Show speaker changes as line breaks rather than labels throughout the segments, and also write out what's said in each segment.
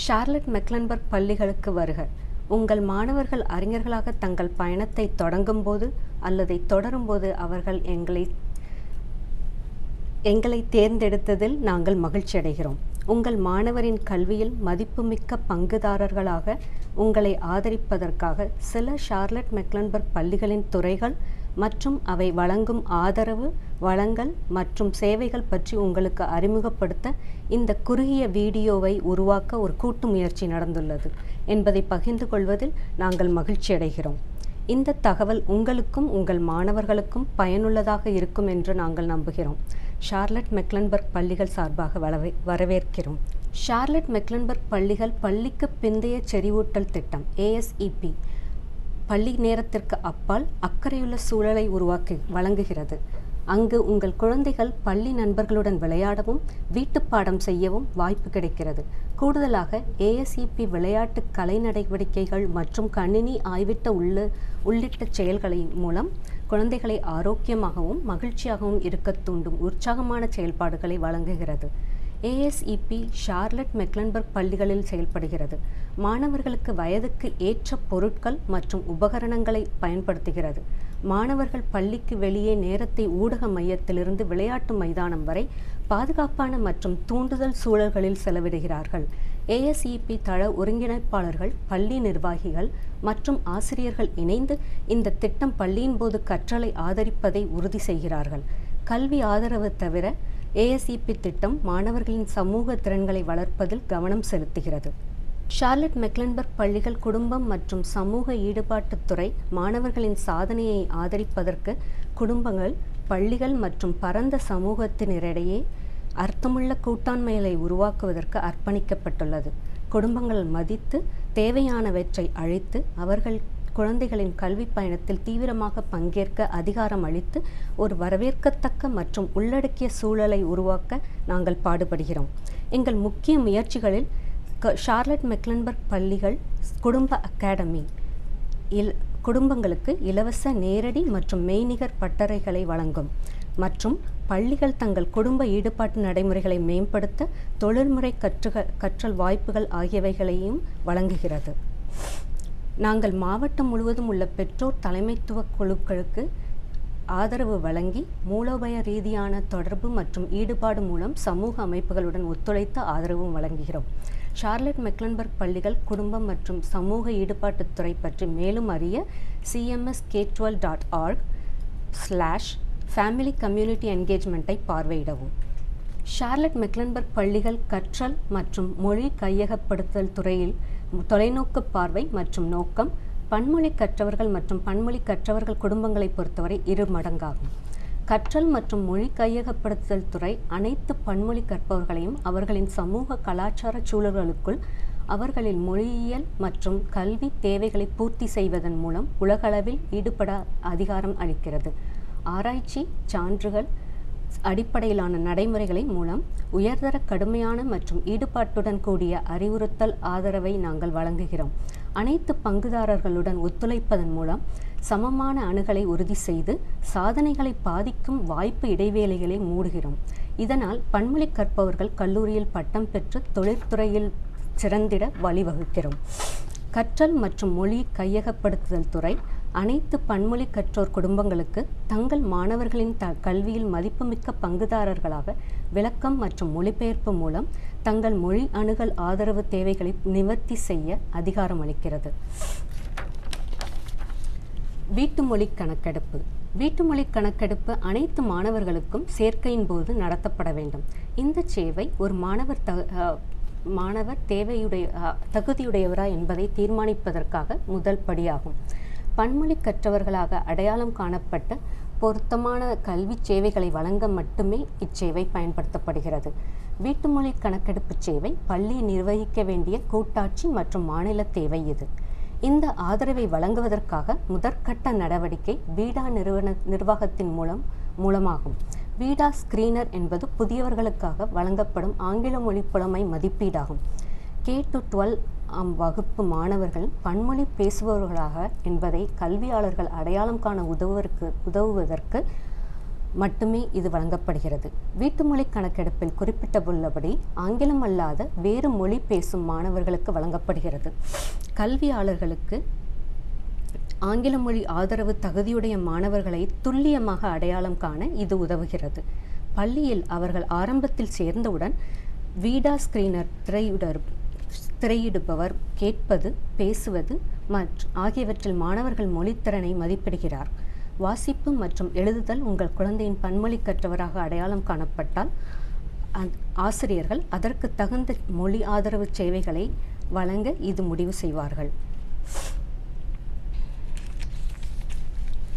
Charlotte மெக்லன்பர்க் பள்ளிகளுக்கு வருக. உங்கள் மாணவர்கள் அறிஞர்களாக தங்கள் பயணத்தை தொடங்கும்போது அல்லது தொடரும்போது அவர்கள் எங்களை தேர்ந்தெடுத்ததில் நாங்கள் மகிழ்ச்சியடைகிறோம். உங்கள் மாணவரின் கல்வியில் மதிப்புமிக்க பங்குதாரர்களாக உங்களை ஆதரிப்பதற்காக சில ஷார்லட் மெக்லன்பர்க் பள்ளிகளின் துறைகள் மற்றும் அவை வழங்கும் ஆதரவு, வளங்கள் மற்றும் சேவைகள் பற்றி உங்களுக்கு அறிமுகப்படுத்த இந்த குறுகிய வீடியோவை உருவாக்க ஒரு கூட்டு முயற்சி நடந்துள்ளது என்பதை பகிர்ந்து கொள்வதில் நாங்கள் மகிழ்ச்சியடைகிறோம். இந்த தகவல் உங்களுக்கும் உங்கள் மாணவர்களுக்கும் பயனுள்ளதாக இருக்கும் என்று நாங்கள் நம்புகிறோம். ஷார்லட் மெக்லன்பர்க் பள்ளிகள் சார்பாக வரவேற்கிறோம். ஷார்லட் மெக்லன்பர்க் பள்ளிகள் பள்ளிக்கு பிந்தைய செறிவூட்டல் திட்டம் ASEP பள்ளி நேரத்திற்கு அப்பால் அக்கறையுள்ள சூழலை வழங்குகிறது. அங்கு உங்கள் குழந்தைகள் பள்ளி நண்பர்களுடன் விளையாடவும் வீட்டுப்பாடம் செய்யவும் வாய்ப்பு கிடைக்கிறது. கூடுதலாக ASEP விளையாட்டு கலை நடவடிக்கைகள் மற்றும் கணினி ஆய்விட்ட உள்ளிட்ட செயல்களின் மூலம் குழந்தைகளை ஆரோக்கியமாகவும் மகிழ்ச்சியாகவும் இருக்க தூண்டும் உற்சாகமான செயல்பாடுகளை வழங்குகிறது. ASEP ஷார்லட் மெக்லன்பர்க் பள்ளிகளில் செயல்படுகிறது. மாணவர்களுக்கு வயதுக்கு ஏற்ற பொருட்கள் மற்றும் உபகரணங்களை பயன்படுத்துகிறது. மாணவர்கள் பள்ளிக்கு வெளியே நேரத்தை ஊடக மையத்திலிருந்து விளையாட்டு மைதானம் வரை பாதுகாப்பான மற்றும் தூண்டுதல் சூழல்களில் செலவிடுகிறார்கள். ASEP தள ஒருங்கிணைப்பாளர்கள், பள்ளி நிர்வாகிகள் மற்றும் ஆசிரியர்கள் இணைந்து இந்த திட்டம் பள்ளியின் போது கற்றலை ஆதரிப்பதை உறுதி செய்கிறார்கள். கல்வி ஆதரவு தவிர ASEP திட்டம் மாணவர்களின் சமூக திறன்களை வளர்ப்பதில் கவனம் செலுத்துகிறது. ஷார்லட் மெக்லன்பர்க் பள்ளிகள் குடும்பம் மற்றும் சமூக ஈடுபாட்டுத்துறை மாணவர்களின் சாதனையை ஆதரிப்பதற்கு குடும்பங்கள், பள்ளிகள் மற்றும் பரந்த சமூகத்தினரிடையே அர்த்தமுள்ள கூட்டாண்மைகளை உருவாக்குவதற்கு அர்ப்பணிக்கப்பட்டுள்ளது. குடும்பங்கள் மதித்து தேவையானவற்றை அளித்து அவர்கள் குழந்தைகளின் கல்வி பயணத்தில் தீவிரமாக பங்கேற்க அதிகாரம் அளித்து ஒரு வரவேற்கத்தக்க மற்றும் உள்ளடக்கிய சூழலை உருவாக்க நாங்கள் பாடுபடுகிறோம். எங்கள் முக்கிய முயற்சிகளில் ஷார்லட் மெக்லன்பர்க் பள்ளிகள் குடும்ப அகாடமி குடும்பங்களுக்கு இலவச நேரடி மற்றும் மெய்நிகர் பட்டறைகளை வழங்கும் மற்றும் பள்ளிகள் தங்கள் குடும்ப ஈடுபாட்டு நடைமுறைகளை மேம்படுத்த தொழில்முறை கற்றல் வாய்ப்புகள் ஆகியவைகளையும் வழங்குகிறது. நாங்கள் மாவட்டம் முழுவதும் உள்ள பெற்றோர் தலைமைத்துவ குழுக்களுக்கு ஆதரவு வழங்கி மூலோபாய ரீதியான தொடர்பு மற்றும் ஈடுபாடு மூலம் சமூக அமைப்புகளுடன் ஒத்துழைத்து ஆதரவும் வழங்குகிறோம். ஷார்லட் மெக்லன்பர்க் பள்ளிகள் குடும்பம் மற்றும் சமூக ஈடுபாட்டுத்துறை பற்றி மேலும் அறிய cmsk12.org/family community engagement-ஐ பார்வையிடவும். ஷார்லட் மெக்லன்பர்க் பள்ளிகள் கற்றல் மற்றும் மொழி கையகப்படுத்தல் துறையில் தொலைநோக்கு பார்வை மற்றும் நோக்கம் பன்மொழி கற்றவர்கள் மற்றும் பன்மொழி கற்றவர்கள் குடும்பங்களை பொறுத்தவரை 2 மடங்காகும். கற்றல் மற்றும் மொழி கையகப்படுத்தல் துறை அனைத்து பன்மொழி கற்பவர்களையும் அவர்களின் சமூக கலாச்சார சூழல்களுக்குள் அவர்களின் மொழியியல் மற்றும் கல்வி தேவைகளை பூர்த்தி செய்வதன் மூலம் உலகளவில் ஈடுபட அதிகாரம் அளிக்கிறது. ஆராய்ச்சி, சான்றுகள் அடிப்படையிலான நடைமுறைகளை மூலம் உயர்தர கடுமையான மற்றும் ஈடுபாட்டுடன் கூடிய அறிவுறுத்தல் ஆதரவை நாங்கள் வழங்குகிறோம். அனைத்து பங்குதாரர்களுடன் ஒத்துழைப்பதன் மூலம் சமமான அணுகலை உறுதி செய்து சாதனைகளை பாதிக்கும் வாய்ப்பு இடைவேளைகளை மூடுகிறோம். இதனால் பன்மொழி கற்பவர்கள் கல்லூரியில் பட்டம் பெற்று தொழிற்துறையில் சிறந்திட வழிவகுக்கிறோம். கற்றல் மற்றும் மொழி கையகப்படுத்துதல் துறை அனைத்து பன்மொழி கற்றோர் குடும்பங்களுக்கு தங்கள் மாணவர்களின் கல்வியில் மதிப்புமிக்க பங்குதாரர்களாக விளக்கம் மற்றும் மொழிபெயர்ப்பு மூலம் தங்கள் மொழி அணுகல் ஆதரவு தேவைகளை நிவர்த்தி செய்ய அதிகாரம் அளிக்கிறது. வீட்டுமொழி கணக்கெடுப்பு. வீட்டுமொழி கணக்கெடுப்பு அனைத்து மாணவர்களுக்கும் சேர்க்கையின் போது நடத்தப்பட வேண்டும். இந்த சேவை ஒரு மாணவர் தகுதியுடையவரா என்பதை தீர்மானிப்பதற்காக முதல் படியாகும். பன்மொழி கற்றவர்களாக அடையாளம் காணப்பட்ட பொருத்தமான கல்வி சேவைகளை வழங்க மட்டுமே இச்சேவை பயன்படுத்தப்படுகிறது. வீட்டுமொழி கணக்கெடுப்பு சேவை பள்ளி நிர்வகிக்க வேண்டிய கூட்டாட்சி மற்றும் மாநில தேவை இது. இந்த ஆதரவை வழங்குவதற்காக முதற்கட்ட நடவடிக்கை வீடா நிர்வாகத்தின் மூலமாகும். வீடா ஸ்கிரீனர் என்பது புதியவர்களுக்காக வழங்கப்படும் ஆங்கில மொழி புலமை மதிப்பீடாகும். K-12 வகுப்பு மாணவர்கள் பன்மொழி பேசுபவர்களாக என்பதை கல்வியாளர்கள் அடையாளம் காண உதவுவதற்கு மட்டுமே இது வழங்கப்படுகிறது. வீட்டுமொழி கணக்கெடுப்பில் குறிப்பிட்டுள்ளபடி ஆங்கிலம் அல்லாத வேறு மொழி பேசும் மாணவர்களுக்கு வழங்கப்படுகிறது. கல்வியாளர்களுக்கு ஆங்கில மொழி ஆதரவு தகுதியுடைய மாணவர்களை துல்லியமாக அடையாளம் காண இது உதவுகிறது. பள்ளியில் அவர்கள் ஆரம்பத்தில் சேர்ந்தவுடன் வீடா ஸ்கிரீனர் திரையிடுபவர் கேட்பது, பேசுவது ஆகியவற்றில் மாணவர்கள் மொழித்திறனை மதிப்பிடுகிறார். வாசிப்பு மற்றும் எழுதுதல் உங்கள் குழந்தையின் பன்மொழி கற்றவராக அடையாளம் காணப்பட்டால் ஆசிரியர்கள் அதற்கு தகுந்த மொழி ஆதரவு சேவைகளை வழங்க இது முடிவு செய்வார்கள்.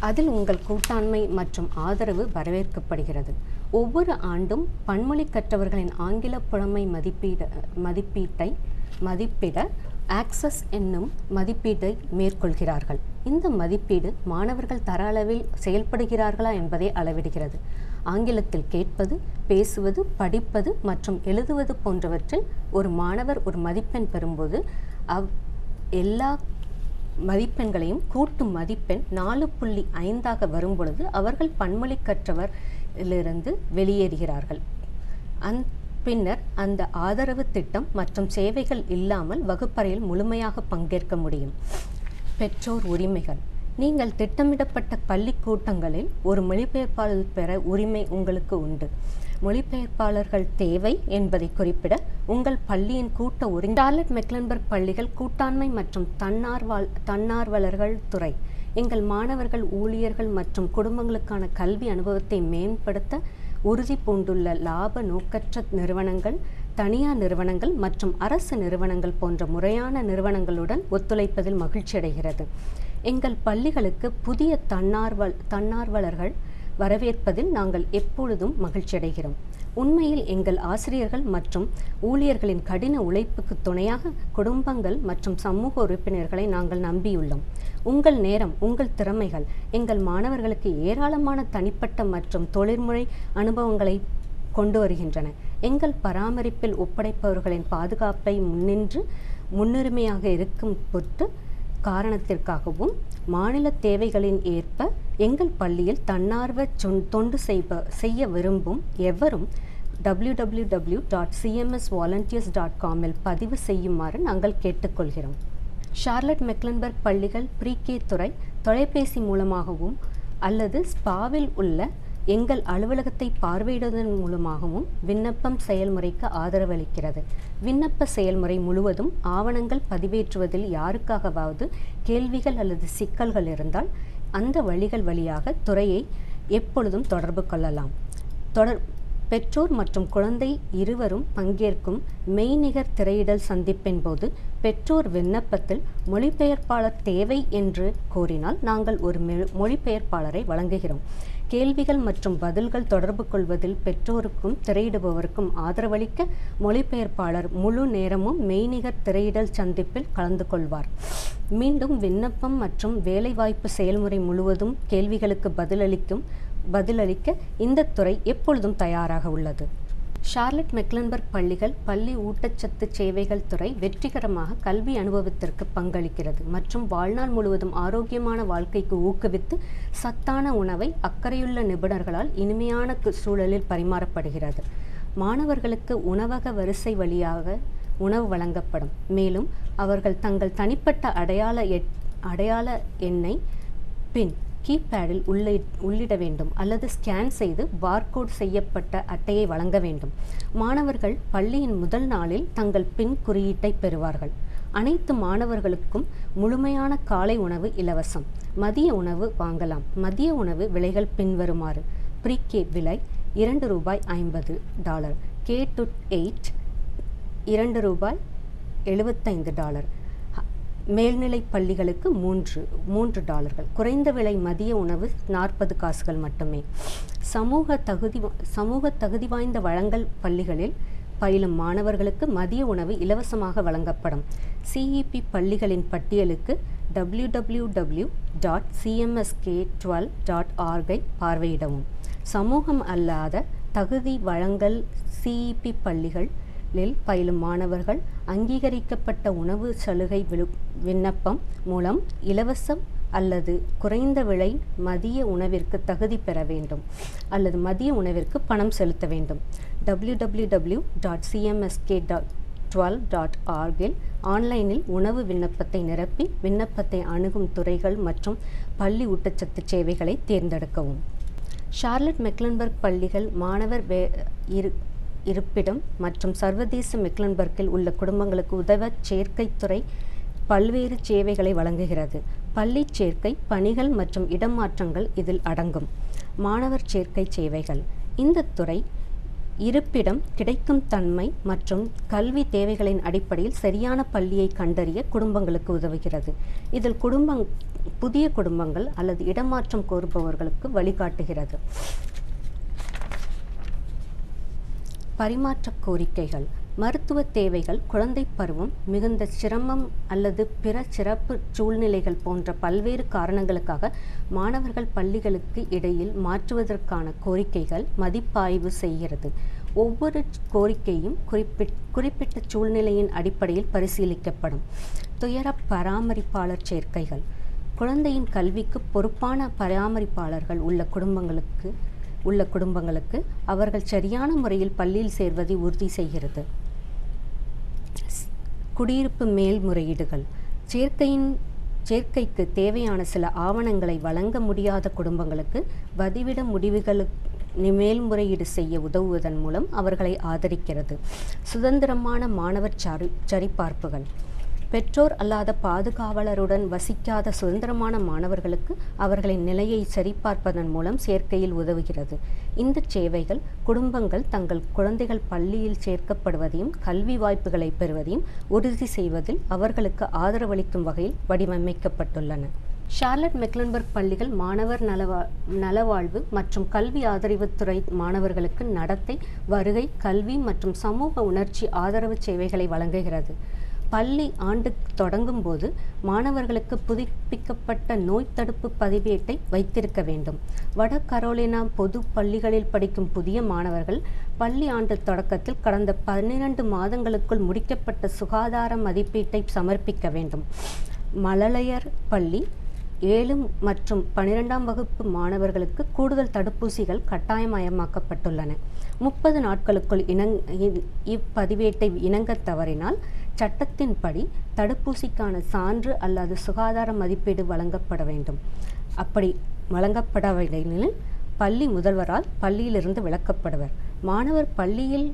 அதில் உங்கள் கூட்டாண்மை மற்றும் ஆதரவு வரவேற்கப்படுகிறது. ஒவ்வொரு ஆண்டும் பன்மொழி கற்றவர்களின் ஆங்கில புலமை மதிப்பிட ஆக்சஸ் என்னும் மதிப்பீட்டை மேற்கொள்கிறார்கள். இந்த மதிப்பீடு மாணவர்கள் தர அளவில் செயல்படுகிறார்களா என்பதை அளவிடுகிறது. ஆங்கிலத்தில் கேட்பது, பேசுவது, படிப்பது மற்றும் எழுதுவது போன்றவற்றில் ஒரு மாணவர் ஒரு மதிப்பெண் பெறும்போது எல்லா மதிப்பெண்களையும் கூட்டு மதிப்பெண் 4.5 வரும்பொழுது அவர்கள் பன்மொழி கற்றவரிலிருந்து வெளியேறுகிறார்கள். பின்னர் அந்த ஆதரவு திட்டம் மற்றும் சேவைகள் இல்லாமல் வகுப்பறையில் முழுமையாக பங்கேற்க முடியும். பெற்றோர் உரிமைகள். நீங்கள் திட்டமிடப்பட்ட பள்ளி கூட்டங்களில் ஒரு மொழிபெயர்ப்பாளர் பெற உரிமை உங்களுக்கு உண்டு. மொழிபெயர்ப்பாளர்கள் தேவை என்பதை குறிப்பிட உங்கள் பள்ளியின் கூட்ட ஷார்லட் மெக்லன்பர்க் பள்ளிகள் கூட்டாண்மை மற்றும் தன்னார்வலர்கள் துறை. எங்கள் மாணவர்கள், ஊழியர்கள் மற்றும் குடும்பங்களுக்கான கல்வி அனுபவத்தை மேம்படுத்த உறுதி பூண்டுள்ள லாப நோக்கற்ற நிறுவனங்கள், தனியார் நிறுவனங்கள் மற்றும் அரசு நிறுவனங்கள் போன்ற முறையான நிறுவனங்களுடன் ஒத்துழைப்பதில் மகிழ்ச்சியடைகிறது. எங்கள் பள்ளிகளுக்கு புதிய தன்னார்வலர்கள் வரவேற்பதில் நாங்கள் எப்பொழுதும் மகிழ்ச்சியடைகிறோம். உண்மையில் எங்கள் ஆசிரியர்கள் மற்றும் ஊழியர்களின் கடின உழைப்புக்கு துணையாக குடும்பங்கள் மற்றும் சமூக உறுப்பினர்களை நாங்கள் நம்பியுள்ளோம். உங்கள் நேரம், உங்கள் திறமைகள் எங்கள் மாணவர்களுக்கு ஏராளமான தனிப்பட்ட மற்றும் தொழில்முறை அனுபவங்களை கொண்டு வருகின்றன. எங்கள் பராமரிப்பில் ஒப்படைப்பவர்களின் பாதுகாப்பை முன்னுரிமையாக இருக்கும் பொருட்டு காரணத்திற்காகவும் மாநில தேவைகளின் ஏற்ப எங்கள் பள்ளியில் தன்னார்வ தொண்டு செய்ய விரும்பும் எவரும் www.cmsvolunteers.com பதிவு செய்யுமாறு நாங்கள் கேட்டுக்கொள்கிறோம். ஷார்லட் மெக்லன்பர்க் பள்ளிகள் ப்ரீகே துறை தொலைபேசி மூலமாகவும் அல்லது ஸ்பாவில் உள்ள எங்கள் அலுவலகத்தை பார்வையிடுவதன் மூலமாகவும் விண்ணப்பம் செயல்முறைக்கு ஆதரவளிக்கிறது. விண்ணப்ப செயல்முறை முழுவதும் ஆவணங்கள் பதிவேற்றுவதில் யாருக்காகவாவது கேள்விகள் அல்லது சிக்கல்கள் இருந்தால் அந்த வழிகள் வழியாக துறையை எப்பொழுதும் தொடர்பு கொள்ளலாம். பெற்றோர் மற்றும் குழந்தை இருவரும் பங்கேற்கும் மெய்நிகர் திரையிடல் சந்திப்பின் போது பெற்றோர் விண்ணப்பத்தில் மொழிபெயர்ப்பாளர் தேவை என்று கோரினால் நாங்கள் ஒரு மொழிபெயர்ப்பாளரை வழங்குகிறோம். கேள்விகள் மற்றும் பதில்கள் தொடர்பு கொள்வதில் பெற்றோருக்கும் திரையிடுபவருக்கும் ஆதரவளிக்க மொழிபெயர்ப்பாளர் முழு நேரமும் மெய்நிகர் திரையிடல் சந்திப்பில் கலந்து கொள்வார். மீண்டும் விண்ணப்பம் மற்றும் வேலைவாய்ப்பு செயல்முறை முழுவதும் கேள்விகளுக்கு பதிலளிக்க இந்த துறை எப்பொழுதும் தயாராக உள்ளது. ஷார்லட் மெக்லன்பர்க் பள்ளிகள் பள்ளி ஊட்டச்சத்து சேவைகள் துறை வெற்றிகரமாக கல்வி அனுபவத்திற்கு பங்களிக்கிறது மற்றும் வாழ்நாள் முழுவதும் ஆரோக்கியமான வாழ்க்கைக்கு ஊக்குவித்து சத்தான உணவை அக்கறையுள்ள நிபுணர்களால் இனிமையான சூழலில் பரிமாறப்படுகிறது. மாணவர்களுக்கு உணவக வரிசை வழியாக உணவு வழங்கப்படும். மேலும் அவர்கள் தங்கள் தனிப்பட்ட அடையாள எண்ணை பின் கீபேடில் உள்ளிட வேண்டும் அல்லது ஸ்கேன் செய்து பார்கோட் செய்யப்பட்ட அட்டையை வழங்க வேண்டும். மாணவர்கள் பள்ளியின் முதல் நாளில் தங்கள் பின் குறியீட்டை பெறுவார்கள். அனைத்து மாணவர்களுக்கும் முழுமையான காலை உணவு இலவசம். மதிய உணவு வாங்கலாம். மதிய உணவு விலைகள் பின்வருமாறு: ப்ரீகே விலை $2.50, K-8 $2.75, மேல்நிலை பள்ளிகளுக்கு $3. குறைந்த விலை மதிய உணவு 40 காசுகள் மட்டுமே. சமூக தகுதி வாய்ந்த வழங்கல் பள்ளிகளில் பயிலும் மாணவர்களுக்கு மதிய உணவு இலவசமாக வழங்கப்படும். CEP பள்ளிகளின் பட்டியலுக்கு www.cmsk12.org பார்வையிடவும். சமூகம் அல்லாத தகுதி வழங்கல் CEP பள்ளிகளில் பயிலும் மாணவர்கள் அங்கீகரிக்கப்பட்ட உணவு சலுகை விண்ணப்பம் மூலம் இலவசம் அல்லது குறைந்த விலை மதிய உணவிற்கு தகுதி பெற வேண்டும் அல்லது மதிய உணவிற்கு பணம் செலுத்த வேண்டும். www.cmsk12.org இல் ஆன்லைனில் உணவு விண்ணப்பத்தை நிரப்பி விண்ணப்பத்தை அணுகும் துறைகள் மற்றும் பள்ளி ஊட்டச்சத்து சேவைகளை தேர்ந்தெடுக்கவும். ஷார்லட் மெக்லன்பர்க் பள்ளிகள் மாணவர் இருப்பிடம் மற்றும் சர்வதேச மெக்லன்பர்க்கில் உள்ள குடும்பங்களுக்கு உதவ சேர்க்கைத்துறை பல்வேறு சேவைகளை வழங்குகிறது. பள்ளி சேர்க்கை பணிகள் மற்றும் இடமாற்றங்கள் இதில் அடங்கும். மாணவர் சேர்க்கை சேவைகள். இந்த துறை இருப்பிடம், கிடைக்கும் தன்மை மற்றும் கல்வி தேவைகளின் அடிப்படையில் சரியான பள்ளியை கண்டறிய குடும்பங்களுக்கு உதவுகிறது. இதில் புதிய குடும்பங்கள் அல்லது இடமாற்றம் கோருபவர்களுக்கு வழிகாட்டுகிறது. பரிமாற்ற கோரிக்கைகள். மருத்துவ தேவைகள், குழந்தை பருவம், மிகுந்த சிரமம் அல்லது பிற சிறப்பு சூழ்நிலைகள் போன்ற பல்வேறு காரணங்களுக்காக மாணவர்கள் பள்ளிகளுக்கு இடையில் மாற்றுவதற்கான கோரிக்கைகள் மதிப்பாய்வு செய்கிறது. ஒவ்வொரு கோரிக்கையும் குறிப்பிட்ட சூழ்நிலையின் அடிப்படையில் பரிசீலிக்கப்படும். துயர பராமரிப்பாளர் சேர்க்கைகள். குழந்தையின் கல்விக்கு பொறுப்பான பராமரிப்பாளர்கள் உள்ள குடும்பங்களுக்கு அவர்கள் சரியான முறையில் பள்ளியில் சேர்வதை உறுதி செய்கிறது. குடியிருப்பு மேல்முறையீடுகள். சேர்க்கைக்கு தேவையான சில ஆவணங்களை வழங்க முடியாத குடும்பங்களுக்கு வதிவிட முடிவுகளுக்கு மேல்முறையீடு செய்ய உதவுவதன் மூலம் அவர்களை ஆதரிக்கிறது. சுதந்திரமான மாணவர் சரிபார்ப்புகள். பெற்றோர் அல்லாத பாதுகாவலருடன் வசிக்காத சுதந்திரமான மாணவர்களுக்கு அவர்களின் நிலையை சரிபார்ப்பதன் மூலம் சேர்க்கையில் உதவுகிறது. இந்த சேவைகள் குடும்பங்கள் தங்கள் குழந்தைகள் பள்ளியில் சேர்க்கப்படுவதையும் கல்வி வாய்ப்புகளை பெறுவதையும் உறுதி செய்வதில் அவர்களுக்கு ஆதரவளிக்கும் வகையில் வடிவமைக்கப்பட்டுள்ளன. ஷார்லட் மெக்லன்பர்க் பள்ளிகள் மாணவர் நலவாழ்வு மற்றும் கல்வி ஆதரவுத்துறை மாணவர்களுக்கு நடத்தை, வருகை, கல்வி மற்றும் சமூக உணர்ச்சி ஆதரவு சேவைகளை வழங்குகிறது. பள்ளி ஆண்டு தொடங்கும் போது மாணவர்களுக்கு புதுப்பிக்கப்பட்ட நோய் தடுப்பு பதிவேட்டை வைத்திருக்க வேண்டும். வட கரோலினா பொது பள்ளிகளில் படிக்கும் புதிய மாணவர்கள் பள்ளி ஆண்டு தொடக்கத்தில் கடந்த 12 மாதங்களுக்குள் முடிக்கப்பட்ட சுகாதார மதிப்பீட்டை சமர்ப்பிக்க வேண்டும். மழலையர் பள்ளி 7 மற்றும் 12ஆம் வகுப்பு மாணவர்களுக்கு கூடுதல் தடுப்பூசிகள் கட்டாயமயமாக்கப்பட்டுள்ளன. 30 நாட்களுக்குள் இப்பதிவேட்டை இணங்க தவறினால் சட்டத்தின்படி தடுப்பூசிக்கான சான்று அல்லது சுகாதார மதிப்பீடு வழங்கப்பட வேண்டும். அப்படி வழங்கப்படவில்லை பள்ளி முதல்வரால் பள்ளியிலிருந்து விலக்கப்படுவர். மாணவர் பள்ளியில்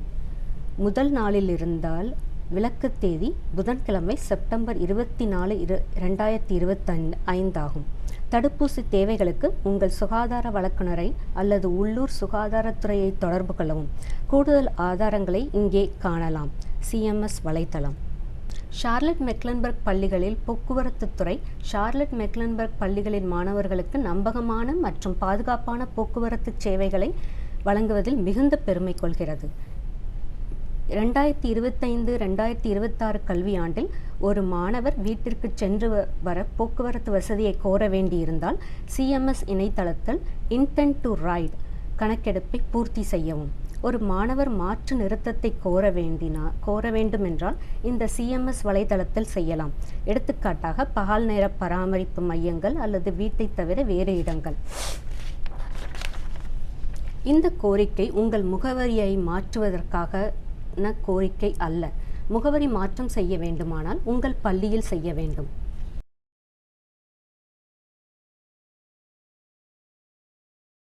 முதல் நாளில் இருந்தால் விலக்கு தேதி புதன்கிழமை செப்டம்பர் 24, 2025 ஆகும். தடுப்பூசி தேவைகளுக்கு உங்கள் சுகாதார வழங்குனரை அல்லது உள்ளூர் சுகாதாரத்துறையை தொடர்பு கொள்ளவும். கூடுதல் ஆதாரங்களை இங்கே காணலாம். CMS வலைத்தளம். ஷார்லட் மெக்லன்பர்க் பள்ளிகளில் போக்குவரத்து துறை ஷார்லட் மெக்லன்பர்க் பள்ளிகளின் மாணவர்களுக்கு நம்பகமான மற்றும் பாதுகாப்பான போக்குவரத்து சேவைகளை வழங்குவதில் மிகுந்த பெருமை கொள்கிறது. 2025-2026 கல்வியாண்டில் ஒரு மாணவர் வீட்டிற்கு சென்று வர போக்குவரத்து வசதியை கோர வேண்டியிருந்தால் CMS இணையதளத்தில் இன்டென்ட் டு ரைட் கணக்கெடுப்பை பூர்த்தி செய்யவும். ஒரு மாணவர் மாற்று நிறுத்தத்தை கோர வேண்டுமென்றால் இந்த CMS வலைதளத்தில் செய்யலாம். எடுத்துக்காட்டாக பகல் நேர பராமரிப்பு மையங்கள் அல்லது வீட்டை தவிர வேறு இடங்கள். இந்த கோரிக்கை உங்கள் முகவரியை மாற்றுவதற்கான கோரிக்கை அல்ல. முகவரி மாற்றம் செய்ய வேண்டுமானால் உங்கள் பள்ளியில் செய்ய வேண்டும்.